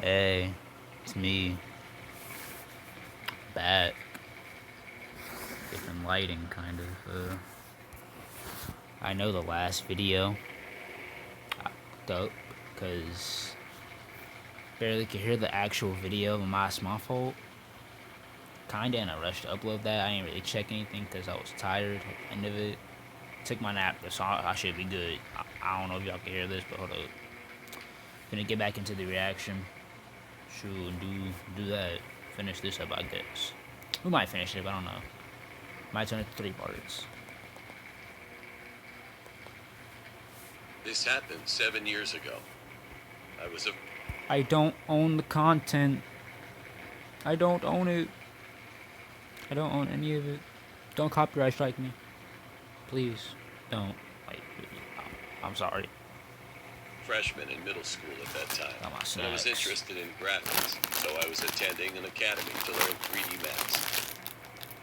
Hey, it's me, back. Different lighting, kind of. I know the last video I fucked up because barely could hear the actual video of my fault. Kinda in a rush to upload that. I didn't really check anything because I was tired at the end of it. Took my nap, so I should be good. I don't know if y'all can hear this, but hold up. Gonna get back into the reaction. Should do that. Finish this up, I guess. We might finish it, but I don't know. Might turn it to 3 parts. This happened 7 years ago. I was a I don't own the content. I don't own it. I don't own any of it. Don't copyright strike me. Please. Don't. Like, I'm sorry. freshman in middle school at that time. Got my And I was snacks. interested in graphics, so I was attending an academy to learn 3D Max.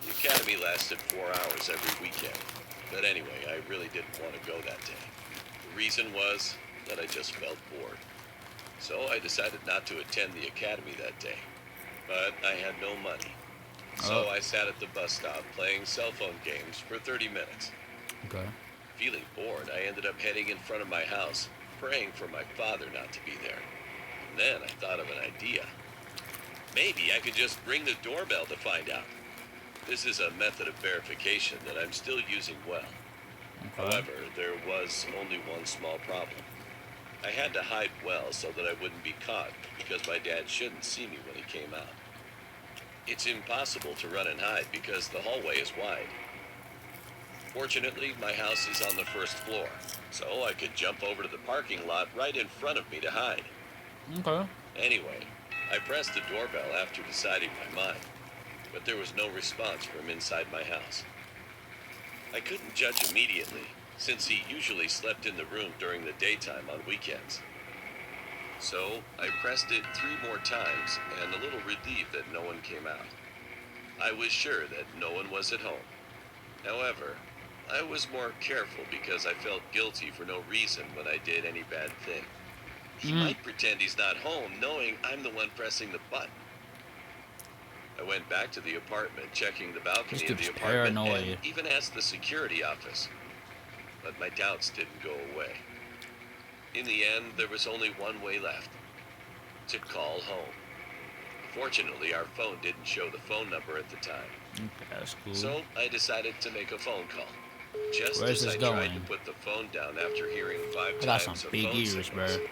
The academy lasted 4 hours every weekend. But anyway, I really didn't want to go that day. The reason was that I just felt bored. So I decided not to attend the academy that day. But I had no money. So I sat at the bus stop playing cell phone games for 30 minutes. Okay. Feeling bored, I ended up heading in front of my house, praying for my father not to be there. And then I thought of an idea. Maybe I could just ring the doorbell to find out. This is a method of verification that I'm still using well. Okay. However, there was only one small problem. I had to hide well so that I wouldn't be caught, because my dad shouldn't see me when he came out. It's impossible to run and hide because the hallway is wide. Fortunately, my house is on the first floor, so I could jump over to the parking lot right in front of me to hide. Okay. Anyway, I pressed the doorbell after deciding my mind, but there was no response from inside my house. I couldn't judge immediately, since he usually slept in the room during the daytime on weekends. So I pressed it 3 more times, and a little relieved that no one came out. I was sure that no one was at home. However, I was more careful because I felt guilty for no reason when I did any bad thing. He might pretend he's not home, knowing I'm the one pressing the button. I went back to the apartment, checking the balcony This of the dude's apartment, paranoid. and even asked the security office. But my doubts didn't go away. In the end, there was only one way left: to call home. Fortunately, our phone didn't show the phone number at the time. Okay, that's cool. So I decided to make a phone call. Just Where's as this I going? tried to put the phone down after hearing 5 I got some times of big phone ears, signals, bro.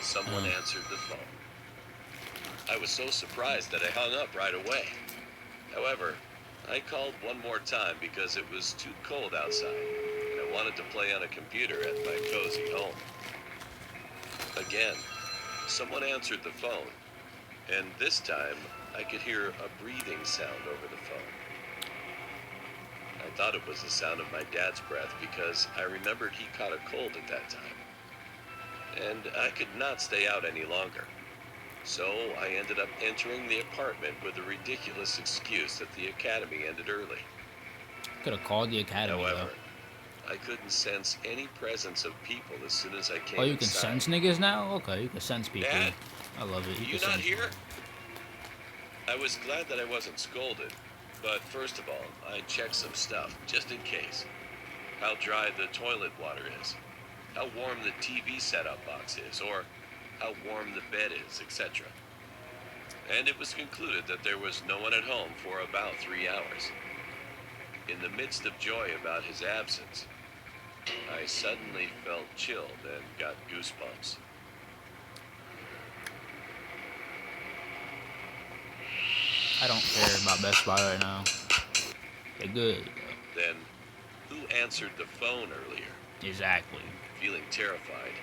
someone answered the phone. I was so surprised that I hung up right away. However, I called one more time because it was too cold outside, and I wanted to play on a computer at my cozy home. Again, someone answered the phone, and this time I could hear a breathing sound over the phone. I thought it was the sound of my dad's breath because I remembered he caught a cold at that time. And I could not stay out any longer. So I ended up entering the apartment with a ridiculous excuse that the academy ended early. Could have called the academy, However, though. I couldn't sense any presence of people as soon as I came Oh, you can inside. sense niggas now? Okay, you can sense people. Dad, I love it. are You you can not sense here? I was glad that I wasn't scolded, but first of all, I checked some stuff, just in case. How dry the toilet water is, how warm the TV setup box is, or how warm the bed is, etc. And it was concluded that there was no one at home for about 3 hours. In the midst of joy about his absence, I suddenly felt chilled and got goosebumps. I don't care about Best Buy right now. They're good, Then, who answered the phone earlier? though. Exactly. Feeling terrified,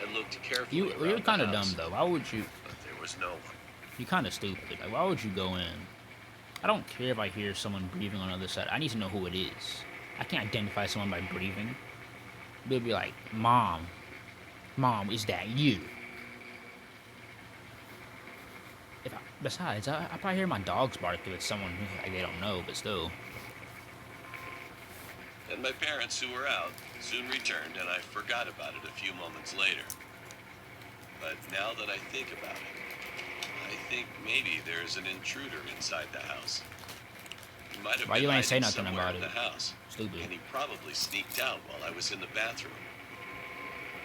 I looked carefully You're around the kind of dumb, house, though. Why would you? but there was no one. You're kind of stupid. Like, why would you go in? I don't care if I hear someone breathing on the other side. I need to know who it is. I can't identify someone by breathing. They'll be like, Mom, is that you? Besides, I probably hear my dogs bark if it's someone who like, they don't know, but still. And my parents, who were out, soon returned, and I forgot about it a few moments later. But now that I think about it, I think maybe there's an intruder inside the house. He might have Why been you ain't say hiding nothing somewhere about in it? the house, Stupid. and he probably sneaked out while I was in the bathroom.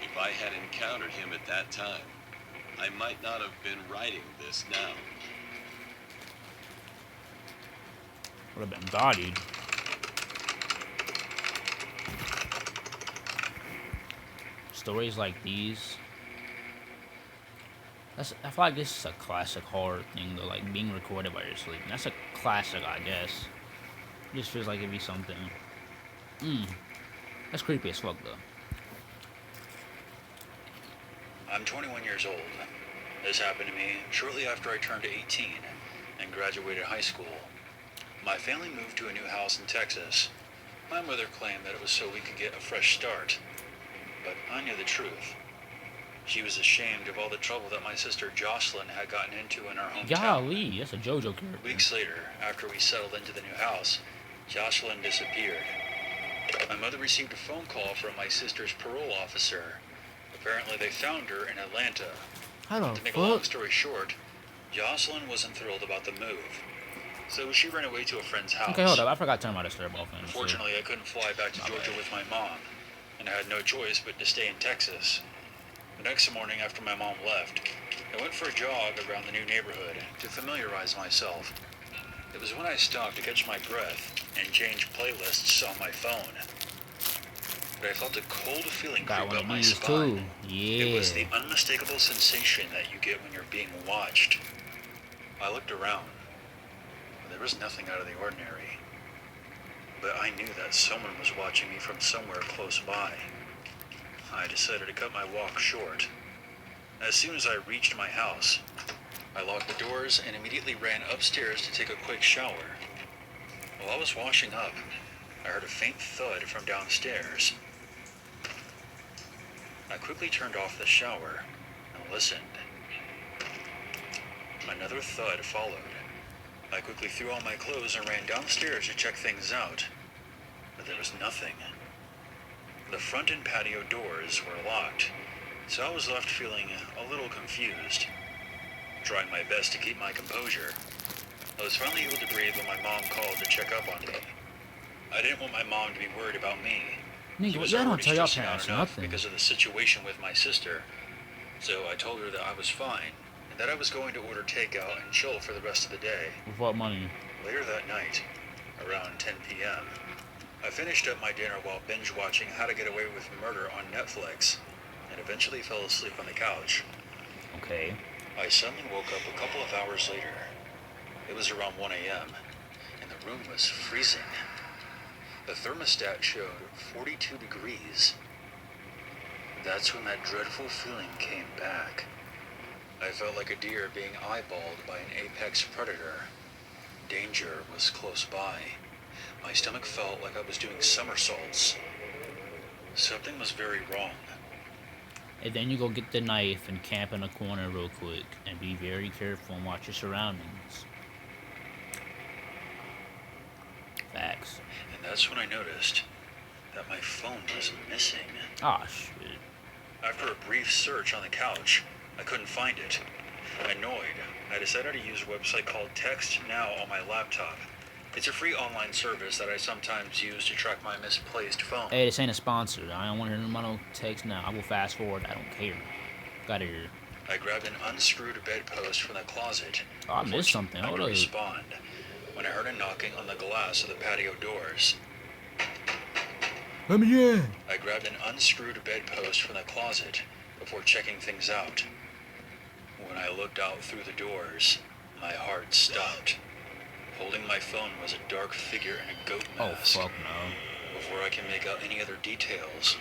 If I had encountered him at that time, I might not have been writing this now. Would have been bodied. Stories like these. I feel like this is a classic horror thing though, like being recorded while you're sleeping. That's a classic, I guess. It just feels like it'd be something. That's creepy as fuck though. I'm 21 years old. This happened to me shortly after I turned 18 and graduated high school. My family moved to a new house in Texas. My mother claimed that it was so we could get a fresh start, but I knew the truth. She was ashamed of all the trouble that my sister Jocelyn had gotten into in our hometown. Golly, that's a JoJo character. Weeks later, after we settled into the new house, Jocelyn disappeared. My mother received a phone call from my sister's parole officer. Apparently they found her in Atlanta. How the To make a long fuck? story short, Jocelyn wasn't thrilled about the move, so she ran away to a friend's house. Okay, hold up. I forgot to turn my disturb off. Unfortunately, I couldn't fly back to Georgia with my mom, and I had no choice but to stay in Texas. The next morning after my mom left, I went for a jog around the new neighborhood to familiarize myself. It was when I stopped to catch my breath and change playlists on my phone. But I felt a cold feeling Got creep one up of my these spine. too. It was the Yeah. unmistakable sensation that you get when you're being watched. I looked around. There was nothing out of the ordinary. But I knew that someone was watching me from somewhere close by. I decided to cut my walk short. As soon as I reached my house, I locked the doors and immediately ran upstairs to take a quick shower. While I was washing up, I heard a faint thud from downstairs. I quickly turned off the shower and listened. Another thud followed. I quickly threw on my clothes and ran downstairs to check things out, but there was nothing. The front and patio doors were locked, so I was left feeling a little confused. Trying my best to keep my composure, I was finally able to breathe when my mom called to check up on me. I didn't want my mom to be worried about me. She Nigga, was y'all don't already tell your stressing out parents enough nothing. because of the situation with my sister, so I told her that I was fine and that I was going to order takeout and chill for the rest of the day. With what money? Later that night, around 10 p.m., I finished up my dinner while binge watching How to Get Away with Murder on Netflix, and eventually fell asleep on the couch. Okay. I suddenly woke up a couple of hours later. It was around 1 a.m., and the room was freezing. The thermostat showed 42 degrees. That's when that dreadful feeling came back. I felt like a deer being eyeballed by an apex predator. Danger was close by. My stomach felt like I was doing somersaults. Something was very wrong. And then you go get the knife and camp in a corner real quick and be very careful and watch your surroundings. Facts. And that's when I noticed that my phone was missing. Ah, shit. After a brief search on the couch, I couldn't find it. Annoyed, I decided to use a website called Text Now on my laptop. It's a free online service that I sometimes use to track my misplaced phone. Hey, this ain't a sponsor. I don't want to hear no text now. I will fast forward. I don't care. Got it here. I grabbed an unscrewed bedpost from the closet. Oh, I missed before something. I Hold could up. respond when I heard a knocking on the glass of the patio doors. Let me in. I grabbed an unscrewed bedpost from the closet before checking things out. When I looked out through the doors, my heart stopped. Holding my phone was a dark figure in a goat Oh, mask. fuck no. Before I can make out any other details,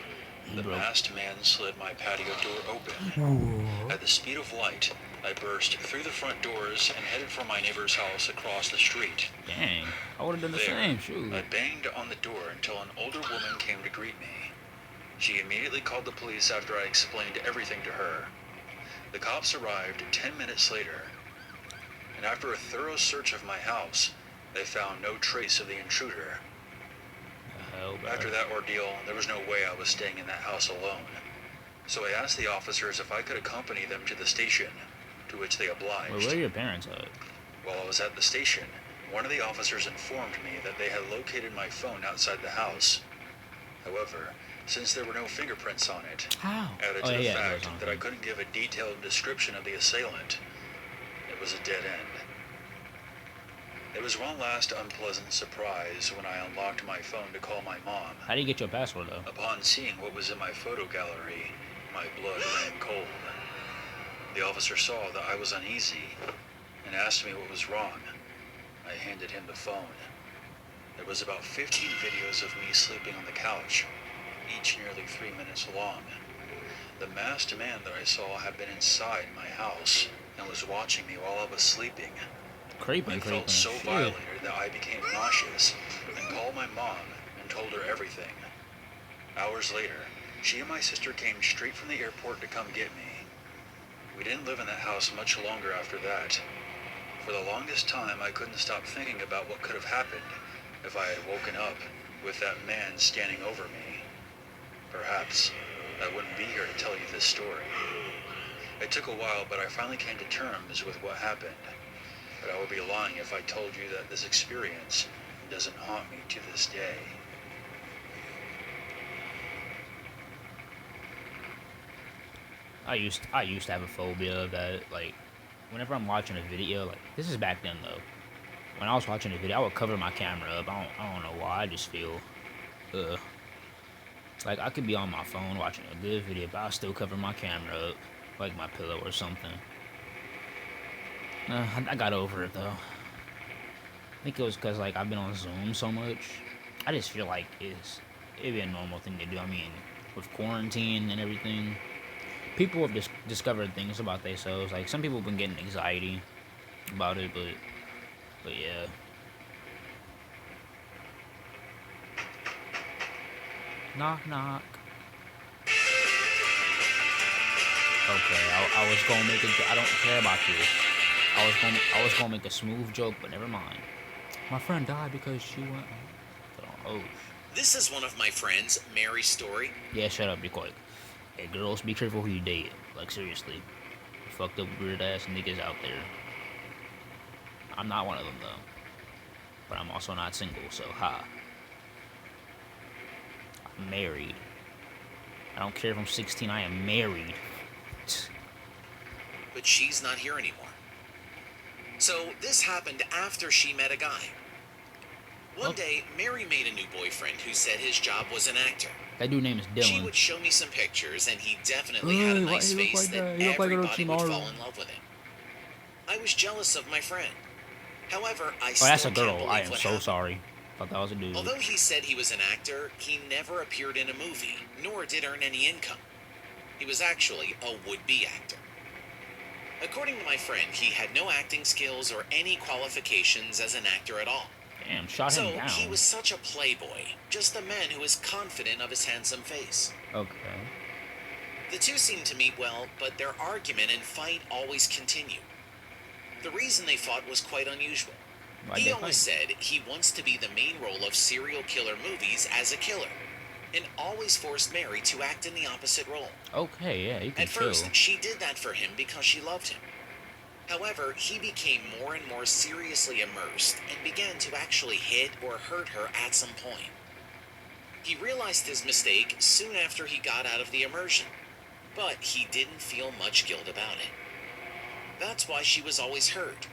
the Bro. masked man slid my patio door open. At the speed of light, I burst through the front doors and headed for my neighbor's house across the street. Dang. I would have done the There, same. Shoot. I banged on the door until an older woman came to greet me. She immediately called the police after I explained everything to her. The cops arrived 10 minutes later, and after a thorough search of my house, they found no trace of the intruder. The hell, bro. After that ordeal, there was no way I was staying in that house alone. So I asked the officers if I could accompany them to the station. to which they obliged. Well, where are your parents at? While I was at the station, one of the officers informed me that they had located my phone outside the house. However, since there were no fingerprints on it, How? added to the fact that I couldn't give a detailed description of the assailant, it was a dead end. It was one last unpleasant surprise when I unlocked my phone to call my mom. How do you get your password, though? Upon seeing what was in my photo gallery, my blood ran cold. The officer saw that I was uneasy and asked me what was wrong. I handed him the phone. There was about 15 videos of me sleeping on the couch, each nearly 3 minutes long. The masked man that I saw had been inside my house and was watching me while I was sleeping. Creeping. I felt so violated that I became nauseous and called my mom and told her everything. Hours later, she and my sister came straight from the airport to come get me. We didn't live in that house much longer after that. For the longest time, I couldn't stop thinking about what could have happened if I had woken up with that man standing over me. Perhaps I wouldn't be here to tell you this story. It took a while, but I finally came to terms with what happened. But I would be lying if I told you that this experience doesn't haunt me to this day. I used to have a phobia of that. Like, whenever I'm watching a video, like, this is back then though. When I was watching a video, I would cover my camera up. I don't know why. I just feel, like I could be on my phone watching a good video, but I'll still cover my camera up, like my pillow or something. I got over it though. I think it was because like I've been on Zoom so much. I just feel like it'd be a normal thing to do. I mean, with quarantine and everything, people have discovered things about themselves. Like some people have been getting anxiety about it, but yeah. Knock knock. Okay, I was gonna make I don't care about this. I was gonna make a smooth joke, but never mind. My friend died because she went. Oh. This is one of my friends, Mary's story. Yeah, shut up, be quiet. Hey, girls, be careful who you date. Like seriously, fucked up weird ass niggas out there. I'm not one of them though, but I'm also not single, so ha. I'm married. I don't care if I'm 16. I am married. But she's not here anymore. So this happened after she met a guy. One day, Mary made a new boyfriend who said his job was an actor. That dude name is Dylan. She would show me some pictures, and he definitely had a nice face that everybody would fall in love with him. I was jealous of my friend. However, I still that's a can't girl. believe I am what so happened. sorry. Thought that was a dude. Although he said he was an actor, he never appeared in a movie, nor did earn any income. He was actually a would-be actor. According to my friend, he had no acting skills or any qualifications as an actor at all. Damn, shot him down. So he was such a playboy, just a man who was confident of his handsome face. Okay. The two seemed to meet well, but their argument and fight always continued. The reason they fought was quite unusual. He always said he wants to be the main role of serial killer movies as a killer, and always forced Mary to act in the opposite role. Okay, yeah, you can At chill. first, she did that for him because she loved him. However, he became more and more seriously immersed and began to actually hit or hurt her at some point. He realized his mistake soon after he got out of the immersion, but he didn't feel much guilt about it. That's why she was always hurt.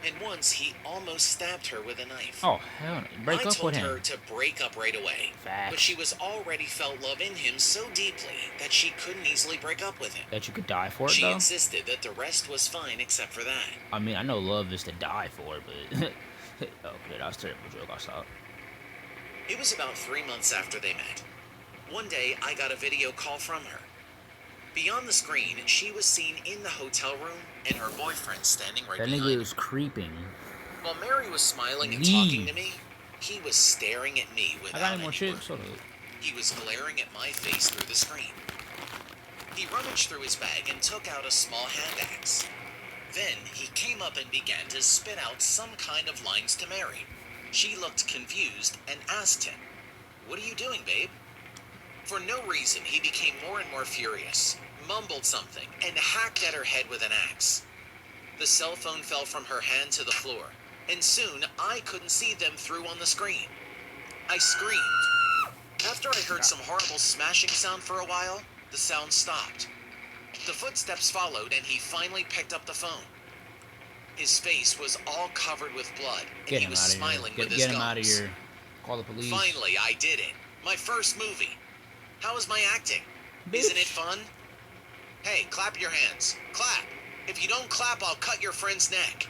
And once he almost stabbed her with a knife. Oh, hell no. Break up with him. I told her to break up right away. Facts. But she was already felt love in him so deeply that she couldn't easily break up with him. That you could die for it, She though? insisted that the rest was fine except for that. I mean, I know love is to die for, but... okay, that was a terrible joke. I'll stop. It was about 3 months after they met. One day, I got a video call from her. Beyond the screen, she was seen in the hotel room and her boyfriend standing right That behind nigga her. was creeping. While Mary was smiling and Leave. talking to me, he was staring at me I without got any any more word. chicks? Hold up. He was glaring at my face through the screen. He rummaged through his bag and took out a small hand axe. Then he came up and began to spit out some kind of lines to Mary. She looked confused and asked him, "What are you doing, babe?" For no reason, he became more and more furious, mumbled something, and hacked at her head with an axe. The cell phone fell from her hand to the floor, and soon I couldn't see them through on the screen. I screamed. After I heard some horrible smashing sound for a while, the sound stopped. The footsteps followed, and he finally picked up the phone. His face was all covered with blood, and Get he him was out of here. smiling with his Get him out of gums. here. Call the police. Finally, I did it. My first movie. How was my acting? Isn't it fun? Hey, clap your hands. Clap. If you don't clap, I'll cut your friend's neck.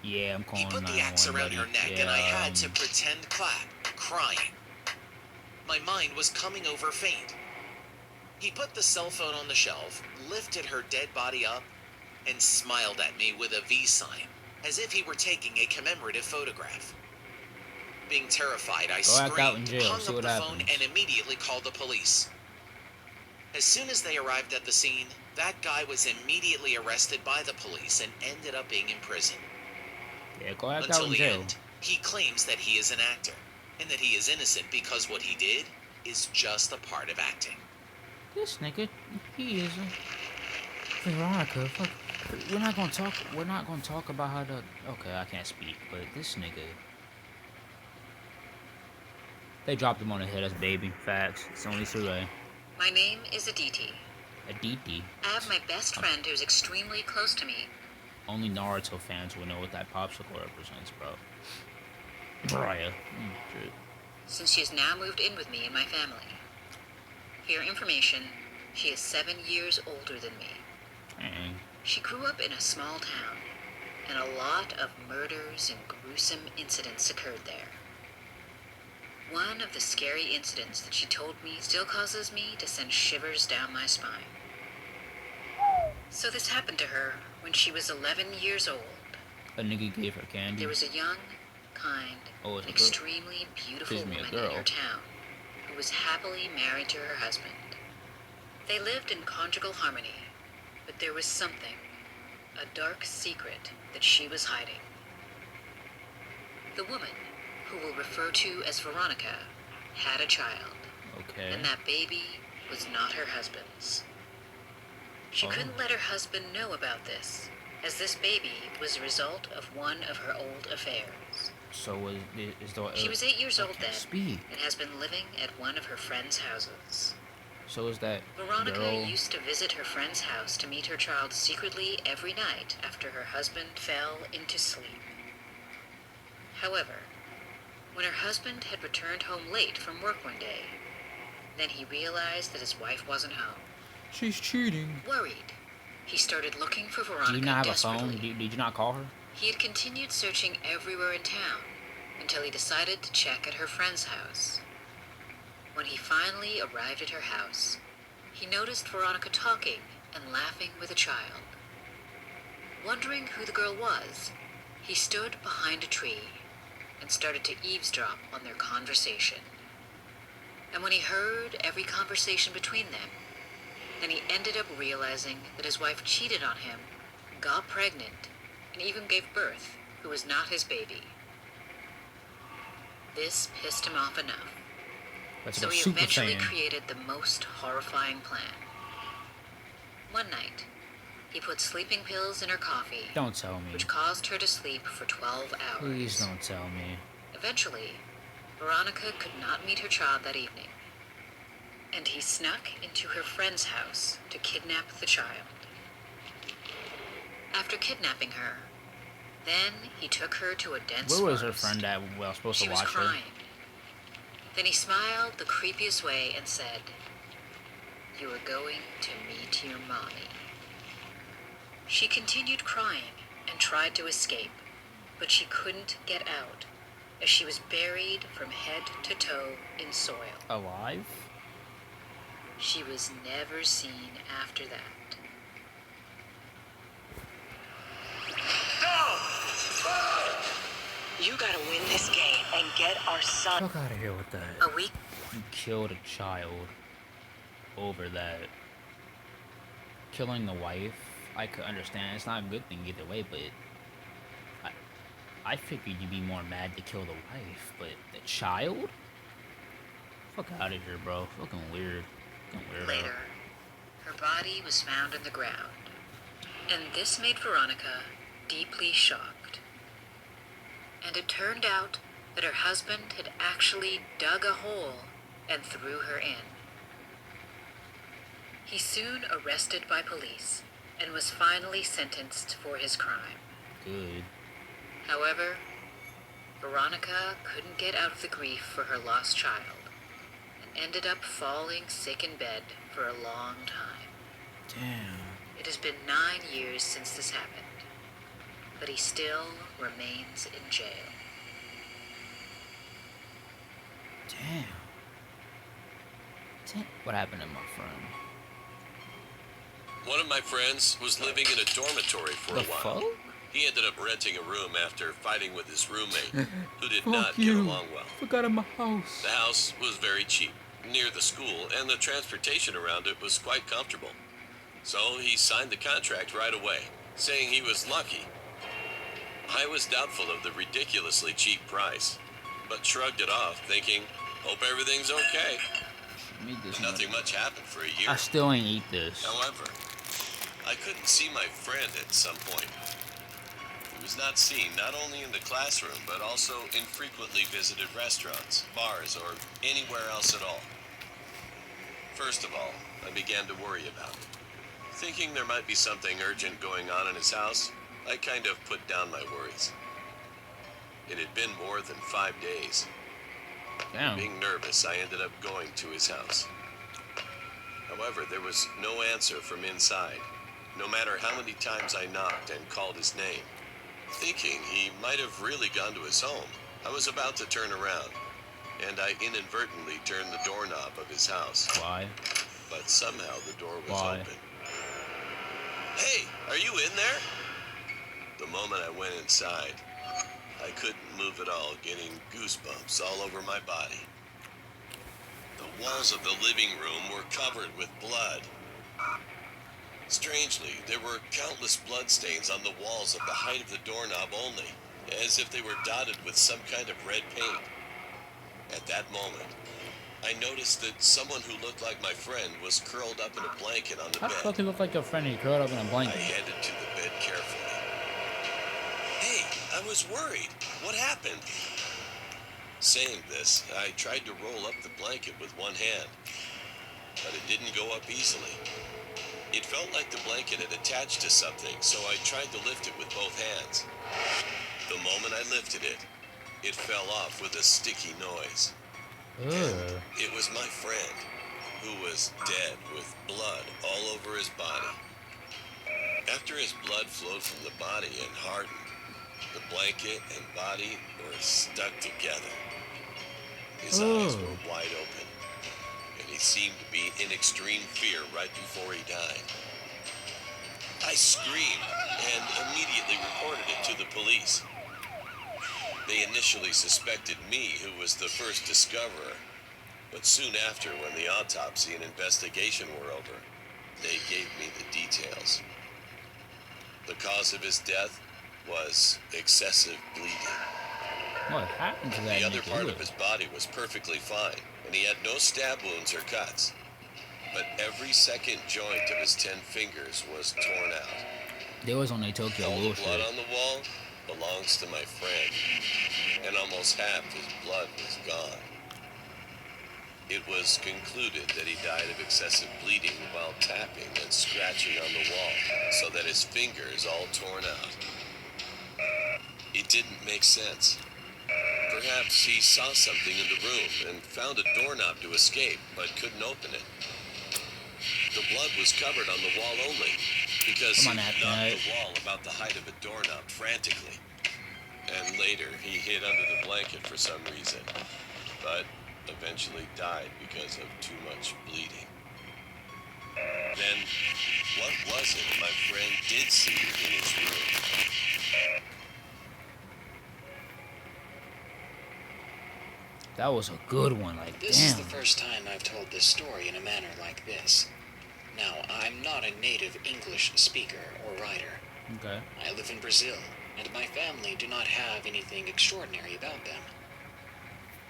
Yeah, I'm calling He put the 911, axe around buddy. her neck, Yeah, and I had to pretend clap, crying. My mind was coming over faint. He put the cell phone on the shelf, lifted her dead body up, and smiled at me with a V sign, as if he were taking a commemorative photograph. Being terrified, I Go act out in screamed, jail, hung see up what the phone, happens. and immediately called the police. As soon as they arrived at the scene, that guy was immediately arrested by the police and ended up being in prison. Yeah, go act out Until in the jail. end, he claims that he is an actor, and that he is innocent because what he did is just a part of acting. This nigga, he is a Veronica. Fuck. We're not gonna talk about how the. Okay, I can't speak, but this nigga. They dropped him on the head as a baby. Facts. It's only Surrey. My name is Aditi. Aditi. I have my best friend who's extremely close to me. Only Naruto fans will know what that popsicle represents, bro. Raya. Shit. Since she has now moved in with me and my family. For your information, she is 7 years older than me. Dang. She grew up in a small town, and a lot of murders and gruesome incidents occurred there. One of the scary incidents that she told me still causes me to send shivers down my spine. So this happened to her when she was 11 years old. A nigga gave her candy. There was a young, kind, Oh, it's and a girl. extremely beautiful Excuse me, a woman in girl. her town who was happily married to her husband. They lived in conjugal harmony, but there was something, a dark secret that she was hiding. The woman, who we'll refer to as Veronica, had a child, Okay. and that baby was not her husband's. She Oh. couldn't let her husband know about this, as this baby was a result of one of her old affairs. So is the. She was 8 years I old can't then, speak. and has been living at one of her friend's houses. So is that Veronica girl? used to visit her friend's house to meet her child secretly every night after her husband fell into sleep. However, when her husband had returned home late from work one day, then he realized that his wife wasn't home. She's cheating. Worried, he started looking for Do Veronica you not have a desperately. phone? Did you not call her? He had continued searching everywhere in town until he decided to check at her friend's house. When he finally arrived at her house, he noticed Veronica talking and laughing with a child. Wondering who the girl was, he stood behind a tree and started to eavesdrop on their conversation. And when he heard every conversation between them, then he ended up realizing that his wife cheated on him, got pregnant, and even gave birth, who was not his baby. This pissed him off enough, That's so a he super eventually fan. created the most horrifying plan. One night, he put sleeping pills in her coffee, Don't tell me. which caused her to sleep for 12 hours. Please don't tell me. Eventually, Veronica could not meet her child that evening, and he snuck into her friend's house to kidnap the child. After kidnapping her, then he took her to a dense Where was her forest. friend at? Well, I was supposed She to was watch her. crying. Then he smiled the creepiest way and said, "You are going to meet your mommy." She continued crying and tried to escape, but she couldn't get out, as she was buried from head to toe in soil. Alive? She was never seen after that. You gotta win this game and get our son. Fuck out of here with that. A week You killed a child over that. Killing the wife, I could understand. It's not a good thing either way, but I figured you'd be more mad to kill the wife, but the child? Fuck out of here, bro. Fucking weird. Fucking weirdo. later, her body was found in the ground, And this made Veronica deeply shocked. And it turned out that her husband had actually dug a hole and threw her in. He soon arrested by police and was finally sentenced for his crime. Good. However, Veronica couldn't get out of the grief for her lost child and ended up falling sick in bed for a long time. Damn. It has been 9 years since this happened, but he still remains in jail. Damn. What happened to my friend? One of my friends was living in a dormitory for The a while. fuck? He ended up renting a room after fighting with his roommate, who did Fuck not you. get along well. Forgot my house. The house was very cheap, near the school, and the transportation around it was quite comfortable. So he signed the contract right away, saying he was lucky. I was doubtful of the ridiculously cheap price, but shrugged it off, thinking, hope everything's okay. Eat this Nothing much happened for a year. I still ain't eat this. However, I couldn't see my friend at some point. He was not seen not only in the classroom, but also in frequently visited restaurants, bars, or anywhere else at all. First of all, I began to worry about it. Thinking there might be something urgent going on in his house, I kind of put down my worries. It had been more than 5 days. Damn. Being nervous, I ended up going to his house. However, there was no answer from inside, no matter how many times I knocked and called his name. Thinking he might have really gone to his home, I was about to turn around, and I inadvertently turned the doorknob of his house. Why? But somehow the door was Why? open. Hey, are you in there? The moment I went inside, I couldn't move at all, getting goosebumps all over my body. The walls of the living room were covered with blood. Strangely, there were countless bloodstains on the walls of the height of the doorknob only, as if they were dotted with some kind of red paint. At that moment, I noticed that someone who looked like my friend was curled up in a blanket on the How the bed. fuck you look like your friend and you curled up in a I blanket? headed to the bed carefully. Hey, I was worried. What happened? Saying this, I tried to roll up the blanket with one hand, but it didn't go up easily. It felt like the blanket had attached to something, so I tried to lift it with both hands. The moment I lifted it, it fell off with a sticky noise. Ugh. It was my friend, who was dead with blood all over his body. After his blood flowed from the body and hardened, the blanket and body were stuck together. His eyes were wide open, and he seemed to be in extreme fear right before he died. I screamed and immediately reported it to the police. They initially suspected me, who was the first discoverer, but soon after, when the autopsy and investigation were over, they gave me the details. The cause of his death was excessive bleeding. What happened to that The other nigga? part of his body was perfectly fine, and he had no stab wounds or cuts. But every second joint of his 10 fingers was torn out. They was on a Tokyo All the bullshit. blood on the wall belongs to my friend, and almost half his blood was gone. It was concluded that he died of excessive bleeding while tapping and scratching on the wall, so that his fingers all torn out. It didn't make sense. Perhaps he saw something in the room and found a doorknob to escape, but couldn't open it. The blood was covered on the wall only, because he Come on, knocked Anthony. the wall about the height of a doorknob frantically. And later, he hid under the blanket for some reason, but eventually died because of too much bleeding. Then, what was it my friend did see in his room? That was a good one. Like, This damn. is the first time I've told this story in a manner like this. Now, I'm not a native English speaker or writer. Okay. I live in Brazil, and my family do not have anything extraordinary about them.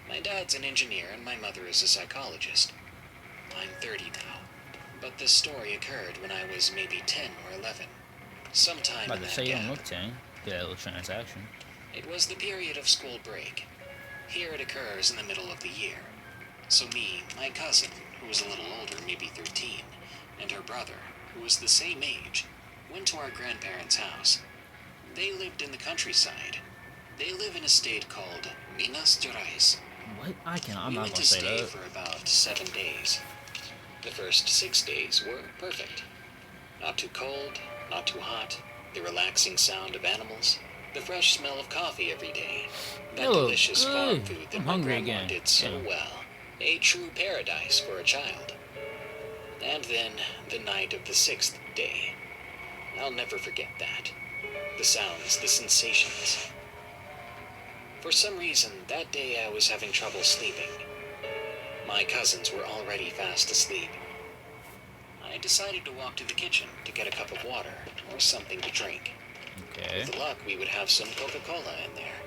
My dad's an engineer and my mother is a psychologist. I'm 30 now, but this story occurred when I was maybe 10 or 11. sometime About in to that say you don't gap. look 10. Get that little transaction. It was the period of school break. Here it occurs in the middle of the year. So me, my cousin, who was a little older, maybe 13, and her brother, who was the same age, went to our grandparents' house. They lived in the countryside. They live in a state called Minas Gerais. What? I'm We not went gonna to say stay that. for about 7 days. The first 6 days were perfect. Not too cold, not too hot, the relaxing sound of animals, the fresh smell of coffee every day, that They look delicious farm good. food that I'm my hungry grandma again. did so Yeah. well. A true paradise for a child. And then the night of the 6th day. I'll never forget that. The sounds, the sensations. For some reason, that day I was having trouble sleeping. My cousins were already fast asleep. I decided to walk to the kitchen to get a cup of water or something to drink. Okay. With luck, we would have some Coca-Cola in there.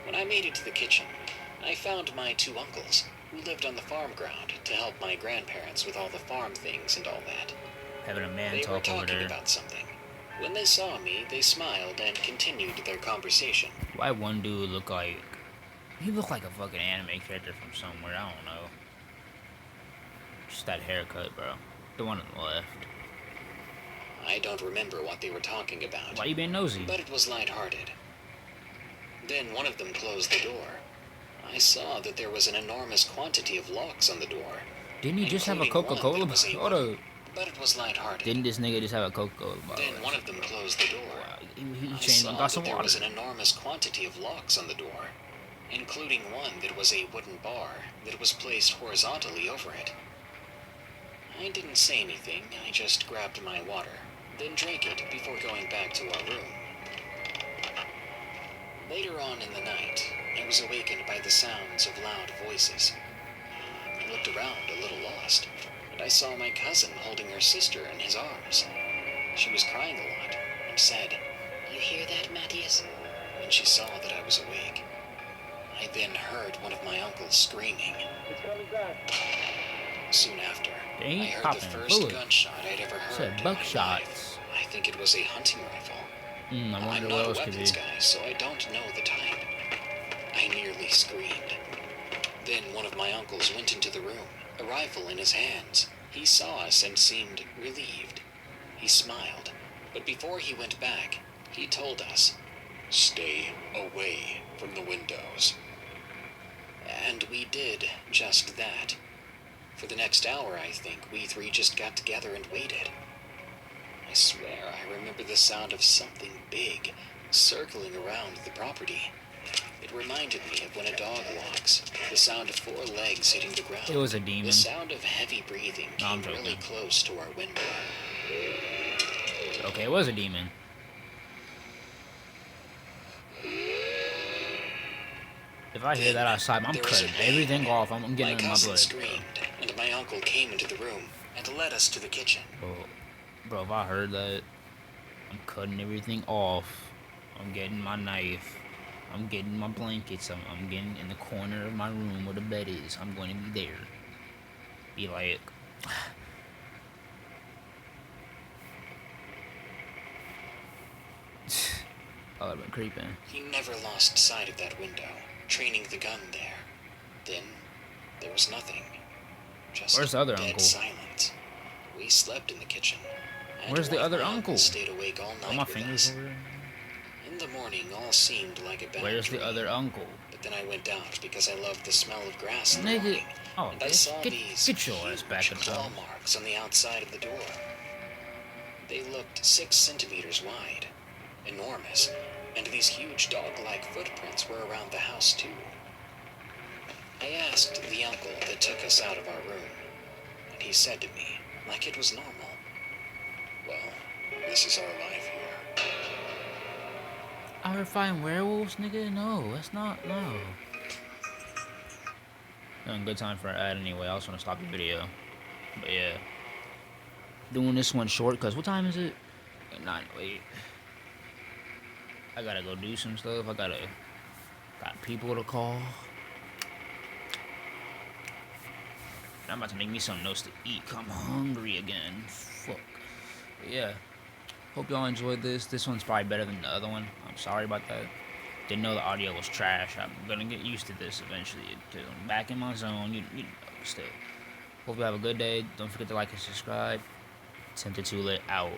When I made it to the kitchen, I found my 2 uncles, who lived on the farm ground to help my grandparents with all the farm things and all that. Having a man They were talk over talking there. about something. When they saw me, they smiled and continued their conversation. Why one dude look like... He looked like a fucking anime character from somewhere. I don't know. Just that haircut, bro. The one on the left. I don't remember what they were talking about, Why you being nosy? but it was lighthearted. Then one of them closed the door. I saw that there was an enormous quantity of locks on the door. Didn't he just have a including one Coca-Cola? that was a Hold wooden- up. But it was lighthearted. Didn't this nigga just have a Coca-Cola bottle? Then one of them closed the door. Wow, he I changed saw and got that some there was water. an enormous quantity of locks on the door, including one that was a wooden bar that was placed horizontally over it. I didn't say anything, I just grabbed my water, then drank it before going back to our room. Later on in the night, I was awakened by the sounds of loud voices. I looked around a little lost, and I saw my cousin holding her sister in his arms. She was crying a lot and said, You hear that, Matthias? when she saw that I was awake. I then heard one of my uncles screaming. Soon after, They I ain't heard popping the a first bullet. gunshot I'd ever heard. Said in my buckshots. life. I think it was a hunting rifle. I I'm wonder not what a else could be. weapons guy, so I don't know the type. I nearly screamed. Then one of my uncles went into the room, a rifle in his hands. He saw us and seemed relieved. He smiled, but before he went back, he told us, "Stay away from the windows." And we did just that. For the next hour, I think, we 3 just got together and waited. I swear I remember the sound of something big circling around the property. It reminded me of when a dog walks, the sound of 4 legs hitting the ground. It was a demon. The sound of heavy breathing No, I'm came really joking. close to our window. Okay, it was a demon. If I hear that outside, I'm There was a cutting bang. everything off. I'm getting My in my cousin blood. screamed, and my uncle came into the room and led us to the kitchen. Bro, if I heard that, I'm cutting everything off. I'm getting my knife. I'm getting my blankets. I'm getting in the corner of my room where the bed is. I'm going to be there. Be like... Oh, I've been creeping. He never lost sight of that window, training the gun there. Then, there was nothing. Just Where's the other dead uncle? silence. We slept in the kitchen. and Where's the one of other my uncle? uncles stayed awake all Got night my with fingers us. over there. In the morning, all seemed like a bad Where's the dream. other uncle? But then I went out because I loved the smell of grass in the Nigga. morning. Oh, And I bitch, saw get these your ass huge back in the claw home. marks on the outside of the door. They looked 6 centimeters wide, enormous, and these huge dog-like footprints were around the house too. I asked the uncle that took us out of our room, and he said to me, like it was normal, "Well, this is our life here." Out here fighting werewolves, nigga? No, that's not, no. Good time for an ad anyway. I also want to stop the video. But yeah. Doing this one short, because what time is it? 9:08. I gotta go do some stuff. Got people to call. I'm about to make me something else to eat. 'Cause I'm hungry again. Fuck. But yeah. Hope y'all enjoyed this. This one's probably better than the other one. I'm sorry about that. Didn't know the audio was trash. I'm gonna get used to this eventually. Too. I'm back in my zone. You know, still. Hope you have a good day. Don't forget to like and subscribe. Tempted to Lit out.